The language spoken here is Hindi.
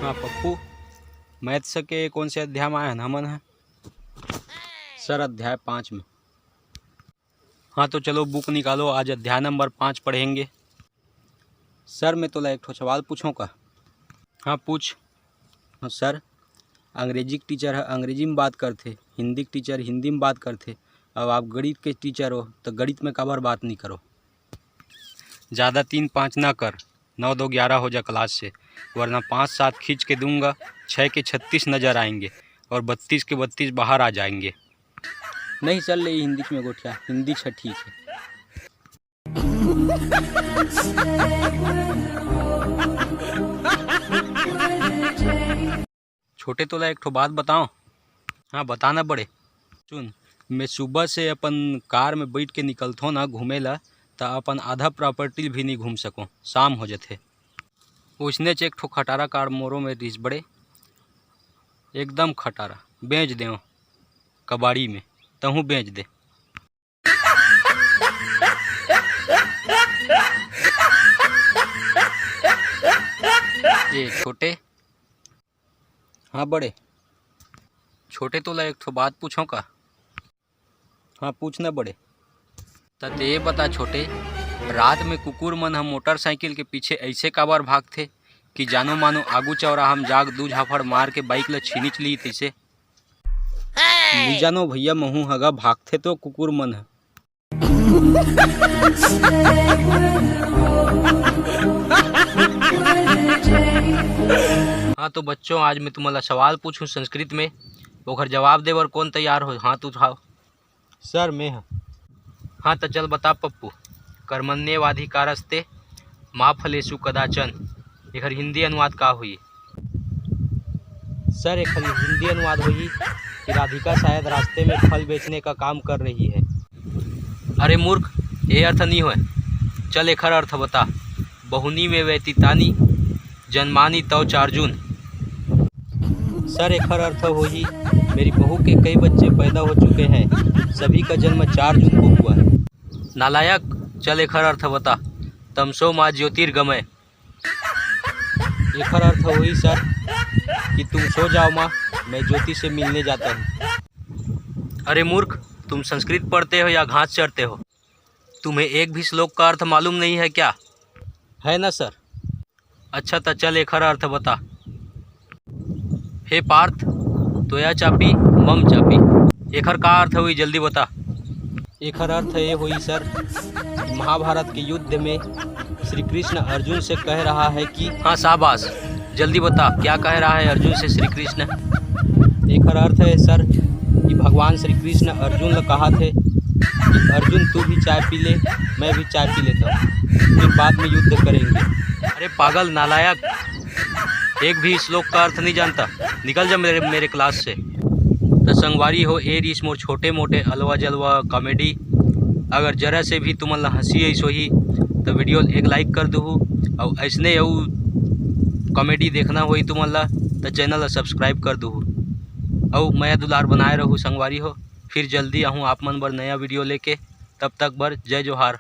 हाँ पप्पू, मैथ्स के कौन से अध्याय में आया हमन है? सर अध्याय 5 में। हाँ तो चलो बुक निकालो, आज अध्याय नंबर 5 पढ़ेंगे। सर मैं तो एक ठो सवाल पूछूं का? हाँ पूछ। हाँ सर, अंग्रेजी के टीचर है अंग्रेजी में बात करते, हिंदी के टीचर हिंदी में बात करते, अब आप गणित के टीचर हो तो गणित में काबर बात नहीं करो? ज़्यादा 3-5 ना कर, 9-2 11 हो जा क्लास से, वरना 5-7 खींच के दूंगा, 6 के 36 नज़र आएंगे और 32 के 32 बाहर आ जाएंगे। नहीं चल रही हिंदी में गोठिया, हिंदी ठीक है। छोटे तोला एक ठो बात बताओ। हाँ बताना बड़े। सुन, मैं सुबह से अपन कार में बैठ के निकलता हूँ ना घूमे ला, तो अपन आधा प्रॉपर्टी भी नहीं घूम सको, शाम हो जाते। उसने एक ठो खटारा कार मोरो में रिस बड़े, एकदम खटारा, बेच दे कबाड़ी में, तहूँ बेच दे। ये छोटे। हाँ बड़े। छोटे तोला एक ठो बात पूछो का? हाँ पूछना बड़े। तो ये बता छोटे, रात में कुकुर मन हम मोटरसाइकिल के पीछे ऐसे काबर भागते कि जानो मानो आगू चौराहा हम जाग 2 झाफड़ मार के बाइक ला छीनिच ली तैसे? नहीं जानो भैया, महू हगा भागते तो कुकुर मन है। हाँ तो बच्चों, आज मैं तुम्हारा सवाल पूछूं संस्कृत में, ओकर जवाब देवर कौन तैयार हो? हाथ उठाओ। सर मैं हाँ। हाँ तो चल बता पप्पू। कर्मण्येवाधिकारस्ते मा फलेषु कदाचन, एकर हिंदी अनुवाद का हुई? सर एक हिंदी अनुवाद हुई कि राधिका शायद रास्ते में फल बेचने का काम कर रही है। अरे मूर्ख, ये अर्थ नहीं है। चल एक अर्थ बता। बहुनी में व्यतीतानी जन्मानी तव चार्जुन। सर एक अर्थ हुई मेरी बहू के कई बच्चे पैदा हो चुके हैं, सभी का जन्म 4 जून को हुआ है। नालायक, चल एक अर्थ बता। तमसो माँ ज्योतिर्गमय। एक अर्थ हुई सर कि तुम सो जाओ माँ, मैं ज्योति से मिलने जाता हूँ। अरे मूर्ख, तुम संस्कृत पढ़ते हो या घास चढ़ते हो? तुम्हें एक भी श्लोक का अर्थ मालूम नहीं है क्या? है ना सर। अच्छा तो चल एक अर्थ बता। हे पार्थ, तोया चापी मम चापी, एकर का अर्थ हुई जल्दी बता। एक अर्थ ये हुई सर, महाभारत के युद्ध में श्री कृष्ण अर्जुन से कह रहा है कि। हाँ शाबाश, जल्दी बता क्या कह रहा है अर्जुन से श्री कृष्ण? एक अर्थ है सर कि भगवान श्री कृष्ण अर्जुन ने कहा थे कि अर्जुन तू भी चाय पी ले, मैं भी चाय पी लेता हूँ, फिर बाद में युद्ध करेंगे। अरे पागल नालायक, एक भी श्लोक का अर्थ नहीं जानता, निकल जा मेरे क्लास से। तो संगवारी हो, ए रीस मोर छोटे मोटे अलवा जलवा कॉमेडी, अगर जरा से भी तुम हंसी ऐसो ही तो वीडियो एक लाइक कर दू, और ऐसने कॉमेडी देखना हुई तुम तो चैनल सब्सक्राइब कर दू, और मैं दुलार बनाए रहूँ संगवारी हो। फिर जल्दी आहूँ आप मन बर नया वीडियो लेके, तब तक बर जय जोहार।